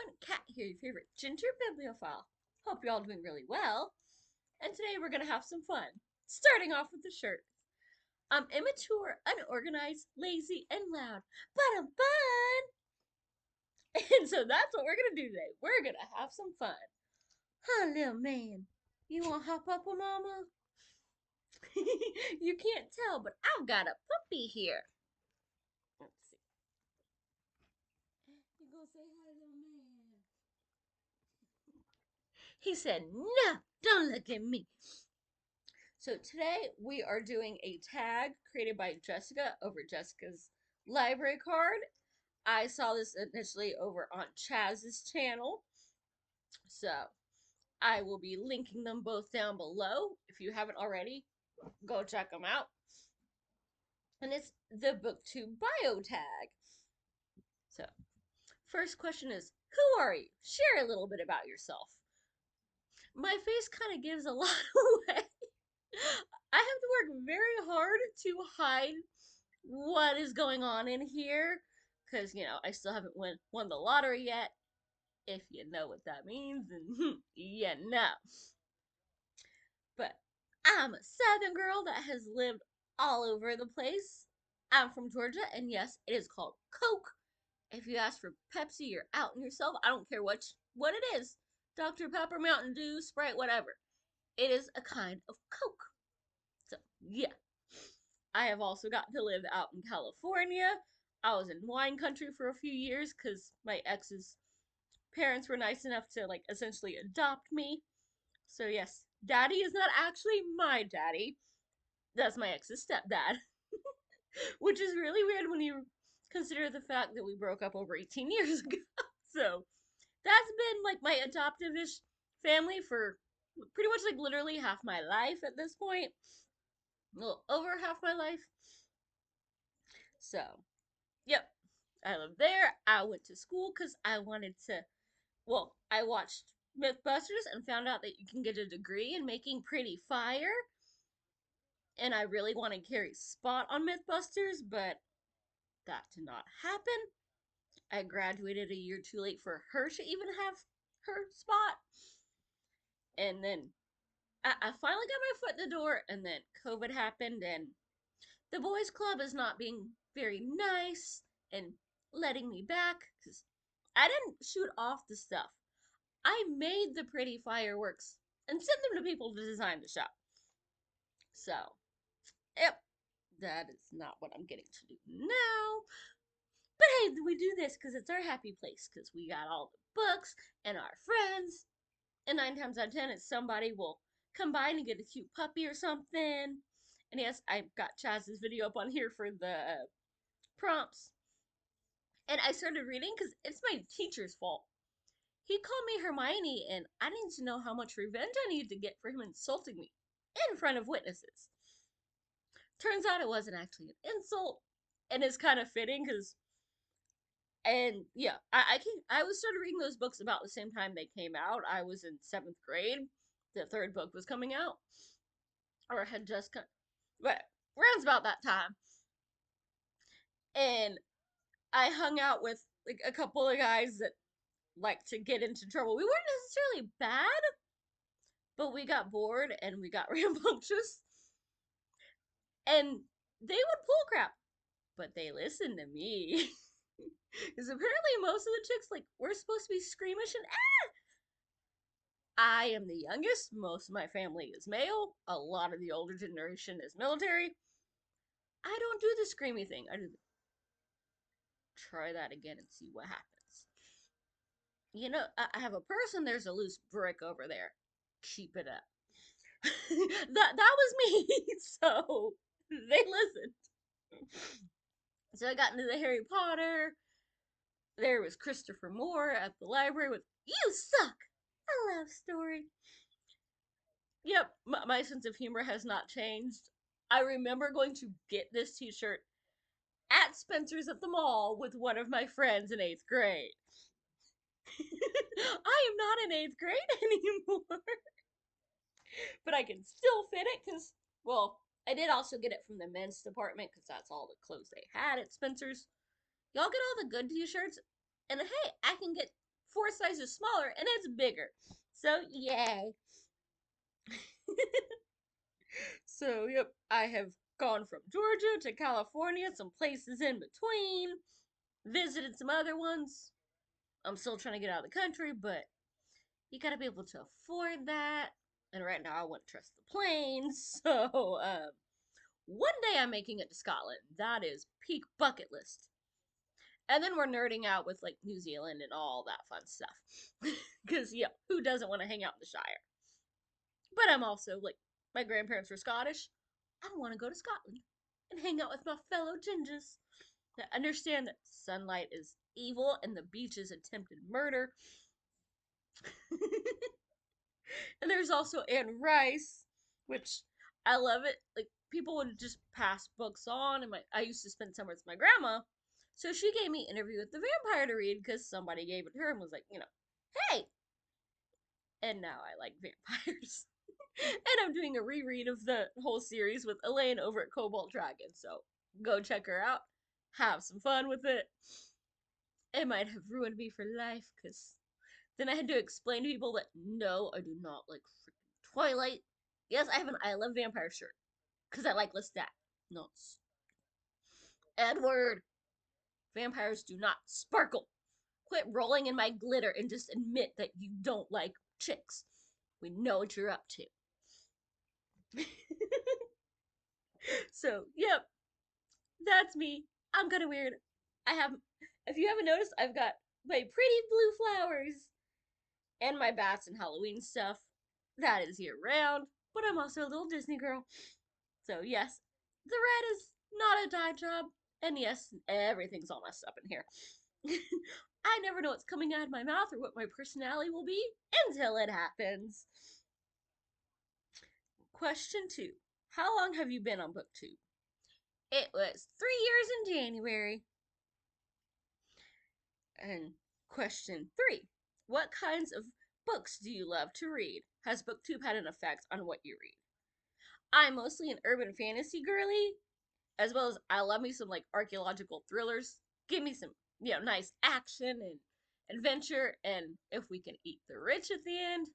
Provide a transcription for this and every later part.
everyone, Kat here, your favorite ginger bibliophile. Hope you're all doing really well. And today we're gonna have some fun. Starting off with the shirt. I'm immature, unorganized, lazy, and loud, but I'm fun. And so that's what we're gonna do today. We're gonna have some fun. Huh, little man? You wanna hop up with mama? You can't tell, but I've got a puppy here. Let's see. You gonna say hi, little man? He said, no, don't look at me. So today we are doing a tag created by Jessica over Jessica's library card. I saw this initially over on Chaz's channel. So I will be linking them both down below. If you haven't already, go check them out. And it's the Booktube Bio Tag. So, first question is, who are you? Share a little bit about yourself. My face kind of gives a lot away. I have to work very hard to hide what is going on in here because, I still haven't won the lottery yet. If you know what that means, and you know. But I'm a Southern girl that has lived all over the place. I'm from Georgia, and yes, it is called Coke. If you ask for Pepsi, you're outing yourself. I don't care what it is. Dr. Pepper, Mountain Dew, Sprite, whatever. It is a kind of Coke. So, yeah. I have also gotten to live out in California. I was in wine country for a few years because my ex's parents were nice enough to, essentially adopt me. So, yes, daddy is not actually my daddy. That's my ex's stepdad. Which is really weird when you consider the fact that we broke up over 18 years ago. So, that's been, my adoptive-ish family for pretty much, literally half my life at this point. Well, over half my life. So, yep, I lived there. I went to school because I wanted to. Well, I watched Mythbusters and found out that you can get a degree in making pretty fire. And I really wanted Carrie's spot on Mythbusters, but that did not happen. I graduated a year too late for her to even have her spot. And then I finally got my foot in the door, and then COVID happened, and the boys club is not being very nice and letting me back because I didn't shoot off the stuff. I made the pretty fireworks and sent them to people to design the shop. So, yep, that is not what I'm getting to do now. But hey, we do this because it's our happy place because we got all the books and our friends. And 9 times out of 10, it's somebody will come by and get a cute puppy or something. And yes, I've got Chaz's video up on here for the prompts. And I started reading because it's my teacher's fault. He called me Hermione, and I needed to know how much revenge I needed to get for him insulting me in front of witnesses. Turns out it wasn't actually an insult, and it's kind of fitting because, and yeah, I was started reading those books about the same time they came out. I was in 7th grade. The third book was coming out, or had just come, but around about that time. And I hung out with a couple of guys that like to get into trouble. We weren't necessarily bad, but we got bored and we got rambunctious. And they would pull crap, but they listened to me. Because apparently most of the chicks were supposed to be squeamish and I am the youngest. Most of my family is male. A lot of the older generation is military. I don't do the screamy thing. I do the try that again and see what happens. I have a purse and there's a loose brick over there. Keep it up. that was me. So they listened. So I got into the Harry Potter. There was Christopher Moore at the library with "You Suck," a love story. Yep, my sense of humor has not changed. I remember going to get this t-shirt at Spencer's at the mall with one of my friends in 8th grade. I am not in 8th grade anymore. But I can still fit it because, well, I did also get it from the men's department because that's all the clothes they had at Spencer's. Y'all get all the good t-shirts, and hey, I can get 4 sizes smaller and it's bigger. So, yay. So, yep, I have gone from Georgia to California, some places in between, visited some other ones. I'm still trying to get out of the country, but you gotta be able to afford that. And right now, I wouldn't trust the planes. So, one day I'm making it to Scotland. That is peak bucket list. And then we're nerding out with like New Zealand and all that fun stuff. Because, yeah, who doesn't want to hang out in the Shire? But I'm also like, my grandparents were Scottish. I want to go to Scotland and hang out with my fellow gingers that understand that sunlight is evil and the beach is attempted murder. And there's also Anne Rice, which I love it. Like people would just pass books on, and I used to spend summer with my grandma, so she gave me Interview with the Vampire to read because somebody gave it to her and was like, hey. And now I like vampires. And I'm doing a reread of the whole series with Elaine over at Cobalt Dragon, so go check her out. Have some fun with it. It might have ruined me for life because then I had to explain to people that no, I do not like freaking Twilight. Yes, I have an I Love Vampire shirt because I like Lestat. No, Edward. Vampires do not sparkle. Quit rolling in my glitter and just admit that you don't like chicks. We know what you're up to. So, yep, that's me. I'm kind of weird. I have, if you haven't noticed, I've got my pretty blue flowers and my bats and Halloween stuff. That is year round, but I'm also a little Disney girl. So, yes, the red is not a dye job, and yes, everything's all messed up in here. I never know what's coming out of my mouth or what my personality will be until it happens. Question 2. How long have you been on Booktube? It was 3 years in January. And question 3. What kinds of books do you love to read? Has Booktube had an effect on what you read? I'm mostly an urban fantasy girly, as well as I love me some like archaeological thrillers. Give me some, nice action and adventure, and if we can eat the rich at the end.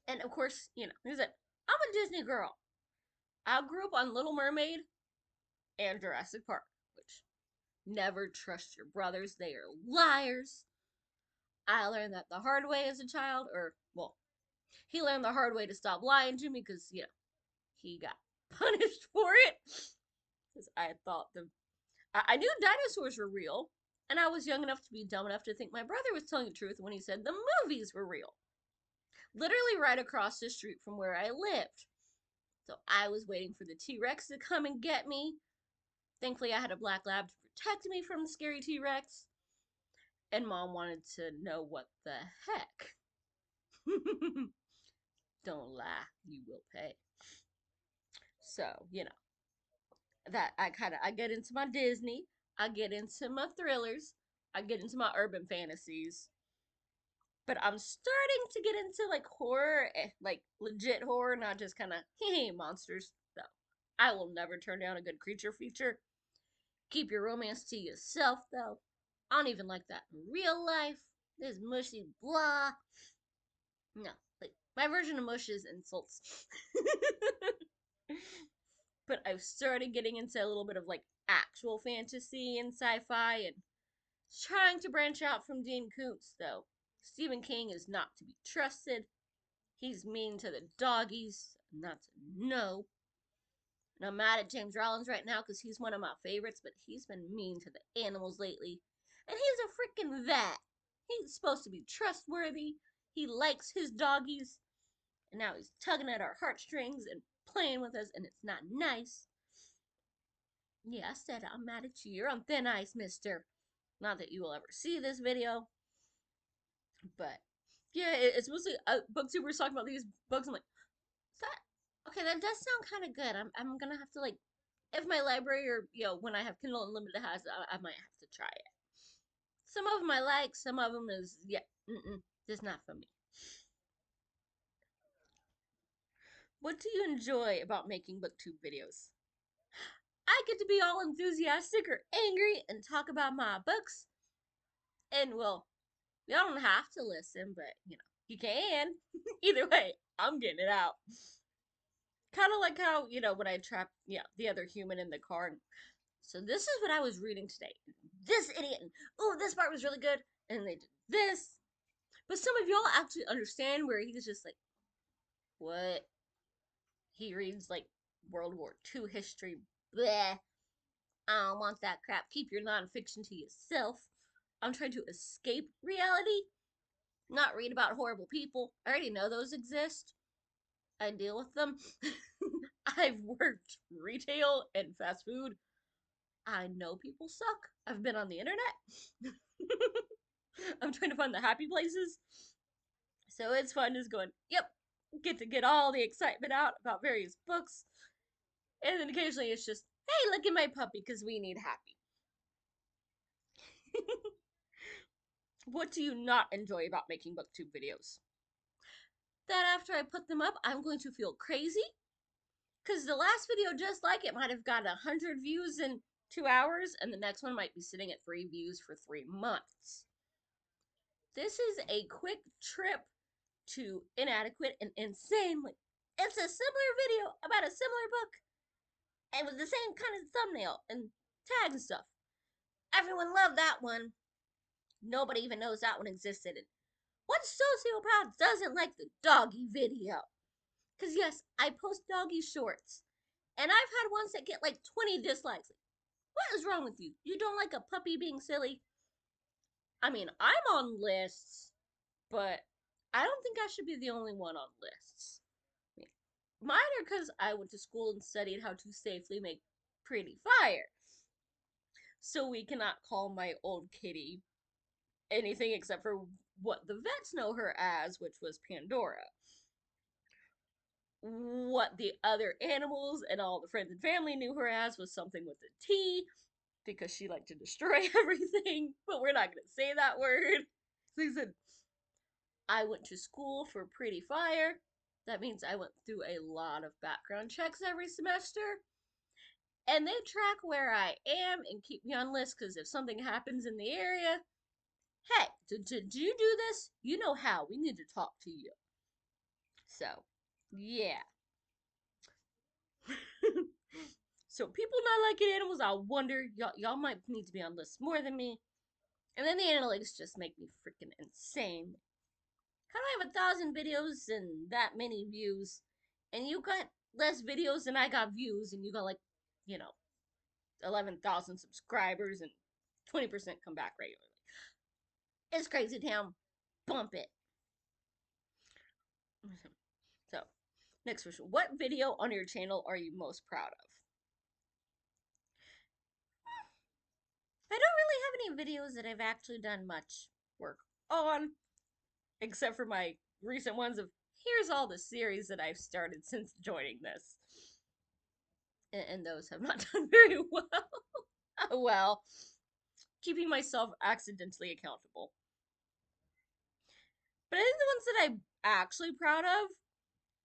And of course, there's it. I'm a Disney girl. I grew up on Little Mermaid and Jurassic Park, which never trust your brothers, they are liars. I learned that the hard way as a child, or, well, he learned the hard way to stop lying to me because, he got punished for it. Because I thought I knew dinosaurs were real, and I was young enough to be dumb enough to think my brother was telling the truth when he said the movies were real. Literally right across the street from where I lived. So I was waiting for the T-Rex to come and get me. Thankfully, I had a black lab to protect me from the scary T-Rex. And Mom wanted to know what the heck. Don't lie, you will pay. So, that I get into my Disney, I get into my thrillers, I get into my urban fantasies. But I'm starting to get into like horror, like legit horror, not just kind of hey monsters. So I will never turn down a good creature feature. Keep your romance to yourself, though. I don't even like that in real life. This mushy blah. No, like my version of mush is insults. But I've started getting into a little bit of like actual fantasy and sci-fi and trying to branch out from Dean Koontz, though. Stephen King is not to be trusted. He's mean to the doggies, and that's a no. And I'm mad at James Rollins right now because he's one of my favorites, but he's been mean to the animals lately. And he's a freaking vet. He's supposed to be trustworthy. He likes his doggies. And now he's tugging at our heartstrings and playing with us, and it's not nice. Yeah, I said I'm mad at you. You're on thin ice, mister. Not that you will ever see this video. But, yeah, it's mostly booktubers talking about these books. I'm like, okay, that does sound kind of good. I'm gonna have to like, if my library or when I have Kindle Unlimited has it, I might have to try it. Some of them I like, some of them is just not for me. What do you enjoy about making booktube videos? I get to be all enthusiastic or angry and talk about my books. And well, y'all don't have to listen, but you can. Either way, I'm getting it out. Kind of like how, when I trapped, the other human in the car. So this is what I was reading today. This idiot. And, oh, this part was really good. And they did this. But some of y'all actually understand where he's just like, what? He reads like World War II history. Bleh. I don't want that crap. Keep your nonfiction to yourself. I'm trying to escape reality, not read about horrible people. I already know those exist. I deal with them. I've worked retail and fast food. I know people suck. I've been on the internet. I'm trying to find the happy places. So it's fun just going, yep, get to get all the excitement out about various books. And then occasionally it's just, hey, look at my puppy because we need happy. What do you not enjoy about making booktube videos? That after I put them up, I'm going to feel crazy because the last video just like it might have got 100 views in 2 hours, and the next one might be sitting at 3 views for 3 months. This is a quick trip to inadequate and insane. It's a similar video about a similar book, and with the same kind of thumbnail and tag and stuff. Everyone loved that one. Nobody even knows that one existed. And what sociopath doesn't like the doggy video? Because yes, I post doggy shorts, and I've had ones that get like 20 dislikes. What is wrong with you? You don't like a puppy being silly? I mean, I'm on lists, but I don't think I should be the only one on lists. Mine are because I went to school and studied how to safely make pretty fire. So we cannot call my old kitty anything except for what the vets know her as, which was Pandora. What the other animals and all the friends and family knew her as was something with a T, because she liked to destroy everything, but we're not going to say that word. They said, I went to school for Pretty Fire. That means I went through a lot of background checks every semester. And they track where I am and keep me on lists because if something happens in the area, hey, did you do this? You know how. We need to talk to you. So, yeah. So, people not liking animals, I wonder, y'all might need to be on lists more than me. And then the analytics just make me freaking insane. How do I have 1,000 videos and that many views? And you got less videos than I got views, and you got like, you know, 11,000 subscribers and 20% come back regularly. It's crazy town. Bump it. So, next question. What video on your channel are you most proud of? I don't really have any videos that I've actually done much work on, except for my recent ones of here's all the series that I've started since joining this. And those have not done very well. Oh well. Keeping myself accidentally accountable. But I think the ones that I'm actually proud of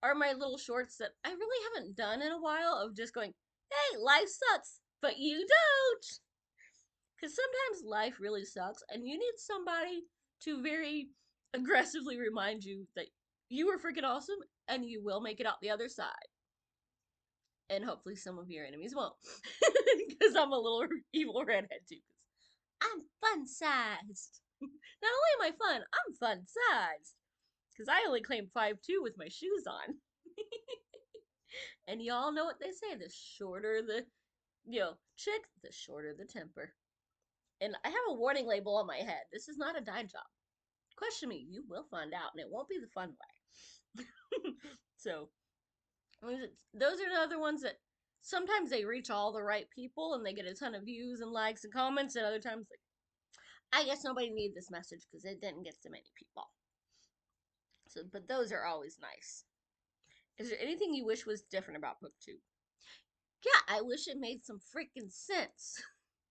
are my little shorts that I really haven't done in a while of just going, hey, life sucks, but you don't. Because sometimes life really sucks, and you need somebody to very aggressively remind you that you are freaking awesome and you will make it out the other side. And hopefully some of your enemies won't. Because I'm a little evil redhead too. I'm fun sized. Not only am I fun, I'm fun sized. Because I only claim 5'2" with my shoes on. And y'all know what they say, the shorter the, chick, the shorter the temper. And I have a warning label on my head. This is not a dye job. Question me, you will find out, and it won't be the fun way. So, those are the other ones that sometimes they reach all the right people and they get a ton of views and likes and comments, and other times, like, I guess nobody needed this message because it didn't get to many people. So, but those are always nice. Is there anything you wish was different about BookTube? Yeah, I wish it made some freaking sense.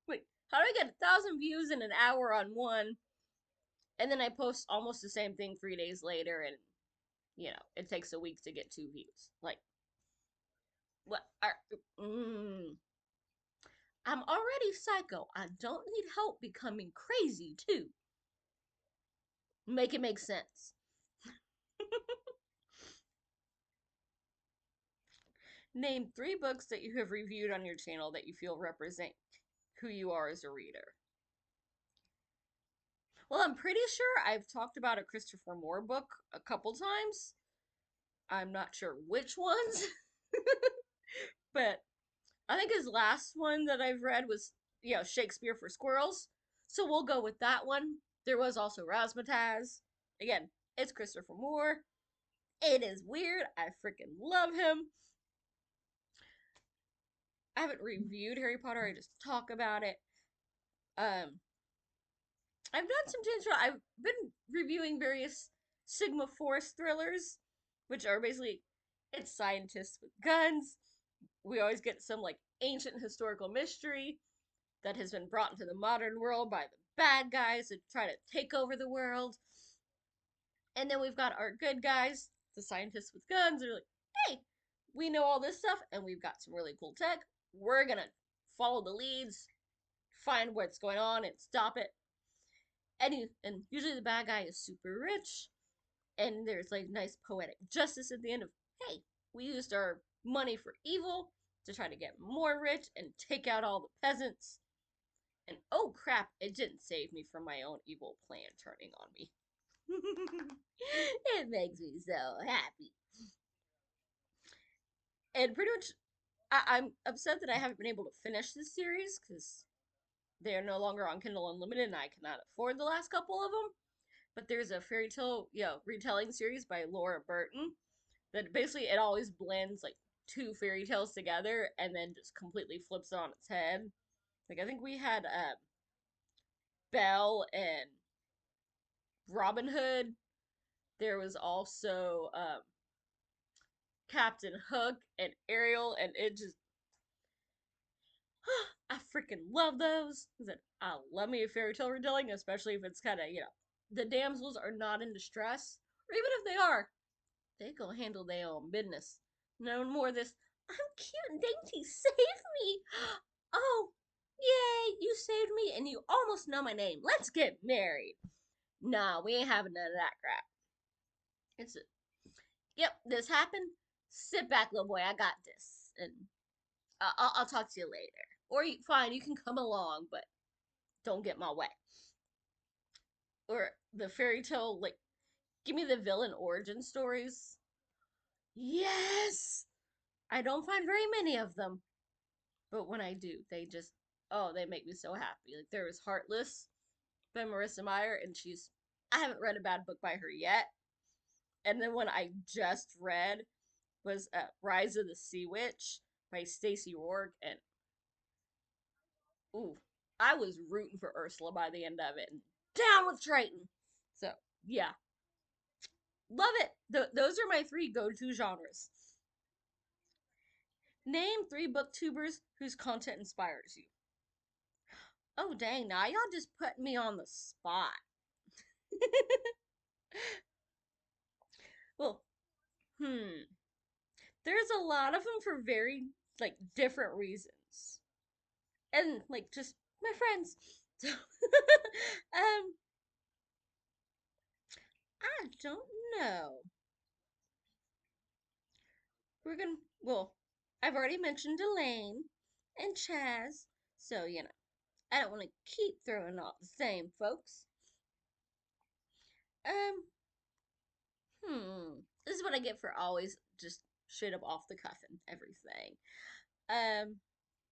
Wait, how do I get 1,000 views in an hour on one, and then I post almost the same thing 3 days later, and it takes a week to get 2 views? Like, what are? I'm already psycho. I don't need help becoming crazy too. Make it make sense. Name 3 books that you have reviewed on your channel that you feel represent who you are as a reader. Well, I'm pretty sure I've talked about a Christopher Moore book a couple times. I'm not sure which ones, but I think his last one that I've read was, Shakespeare for Squirrels. So we'll go with that one. There was also Razzmatazz. Again, it's Christopher Moore. It is weird. I freaking love him. I haven't reviewed Harry Potter. I just talk about it. Um, I've done some tangent. I've been reviewing various Sigma Force thrillers, which are basically it's scientists with guns. We always get some like ancient historical mystery that has been brought into the modern world by the bad guys that try to take over the world. And then we've got our good guys, the scientists with guns. They're like, hey, we know all this stuff and we've got some really cool tech. We're gonna follow the leads, find what's going on, and stop it. And usually the bad guy is super rich, and there's like nice poetic justice at the end of, hey, we used our money for evil to try to get more rich and take out all the peasants. And oh crap, it didn't save me from my own evil plan turning on me. It makes me so happy. And pretty much, I'm upset that I haven't been able to finish this series because they are no longer on Kindle Unlimited and I cannot afford the last couple of them. But there's a fairy tale, retelling series by Laura Burton that basically it always blends like 2 fairy tales together and then just completely flips it on its head. Like I think we had Belle and Robin Hood. There was also Captain Hook and Ariel, and it just I freaking love those. I love me a fairy tale retelling, especially if it's kind of the damsels are not in distress, or even if they are, they go handle their own business. No more of this. I'm cute and dainty. Save me! Oh, yay! You saved me, and you almost know my name. Let's get married. Nah, we ain't having none of that crap. It's yep, this happened. Sit back, little boy. I got this, and I'll talk to you later. Or fine, you can come along, but don't get my way. Or the fairy tale, like, give me the villain origin stories. Yes, I don't find very many of them, but when I do, they just they make me so happy. Like there was Heartless by Marissa Meyer, and I haven't read a bad book by her yet. And then one I just read was Rise of the Sea Witch by Stacey Rourke, and ooh, I was rooting for Ursula by the end of it. And down with Triton. So yeah, love it. Those are my 3 go-to genres. Name 3 booktubers whose content inspires you. Oh dang, now y'all just put me on the spot. Well, there's a lot of them for very like different reasons, and like just my friends. So, I don't know. We're gonna. Well, I've already mentioned Elaine and Chaz, so I don't want to keep throwing out the same folks. Um, this is what I get for always just straight up off the cuff and everything. Um,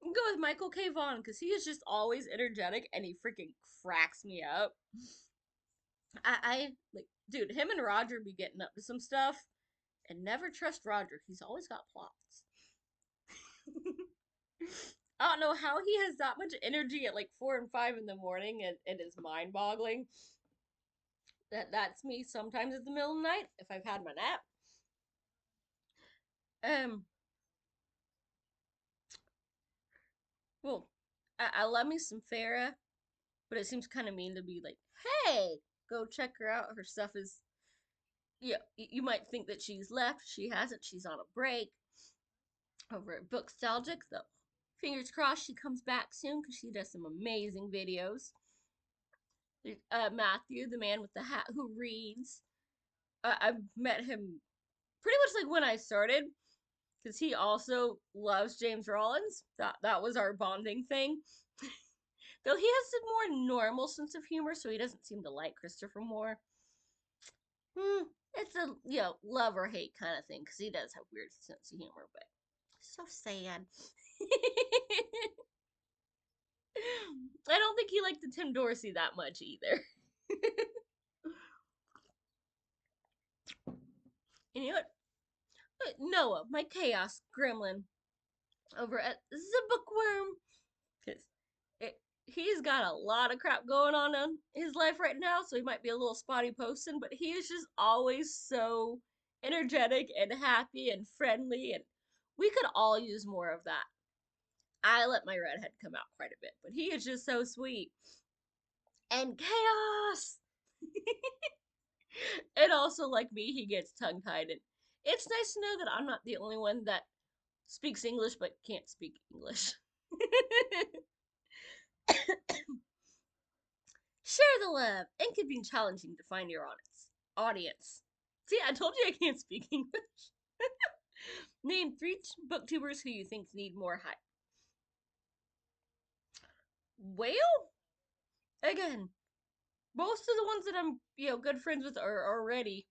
go with Michael K. Vaughan because he is just always energetic and he freaking cracks me up. I like, dude, him and Roger be getting up to some stuff, and never trust Roger. He's always got plots. I don't know how he has that much energy at like 4 and 5 in the morning, and it is mind boggling. That's me sometimes in the middle of the night if I've had my nap. Um, well, I love me some Farrah, but it seems kind of mean to be like, hey, go check her out. Her stuff is, yeah, you might think that she's left. She hasn't. She's on a break over at Bookstalgic, though. Fingers crossed she comes back soon because she does some amazing videos. Matthew, the man with the hat who reads. I've met him pretty much like when I started, because he also loves James Rollins. That was our bonding thing. Though he has a more normal sense of humor, so he doesn't seem to like Christopher more. Hmm, it's a love or hate kind of thing, because he does have weird sense of humor, but so sad. I don't think he liked the Tim Dorsey that much either. And you know what? Noah, my chaos gremlin over at the Bookworm, because he's got a lot of crap going on in his life right now, so he might be a little spotty posting, but he is just always so energetic and happy and friendly, and we could all use more of that. I let my redhead come out quite a bit, but he is just so sweet. And chaos! And also, like me, he gets tongue tied. And it's nice to know that I'm not the only one that speaks English but can't speak English. Share the love. It can be challenging to find your audience. See, I told you I can't speak English. Name three booktubers who you think need more hype. Well, again, most of the ones that I'm, good friends with are already,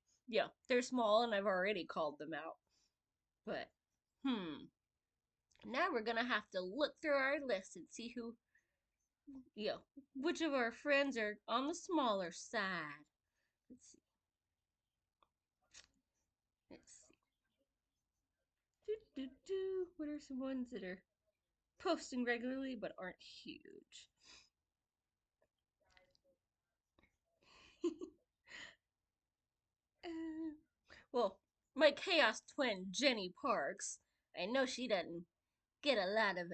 they're small and I've already called them out. But, now we're gonna have to look through our list and see which of our friends are on the smaller side. Let's see. Let's see. What are some ones that are posting regularly but aren't huge? uh, well, my chaos twin, Jenni Parks. I know she doesn't get a lot of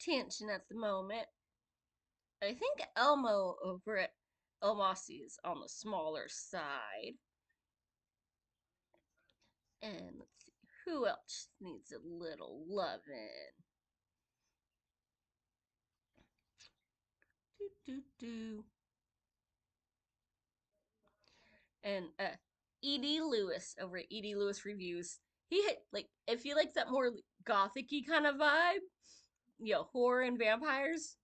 attention at the moment. I think Elmo over at Elmossi is on the smaller side. And let's see, who else needs a little loving? Do do do. And Edie Lewis over at Edie Lewis Reviews. He had like if you like that more gothicy kind of vibe, horror and vampires,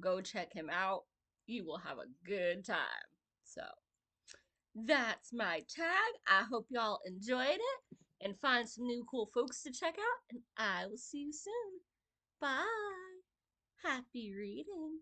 go check him out. You will have a good time. So that's my tag. I hope y'all enjoyed it and find some new cool folks to check out. And I will see you soon. Bye. Happy reading.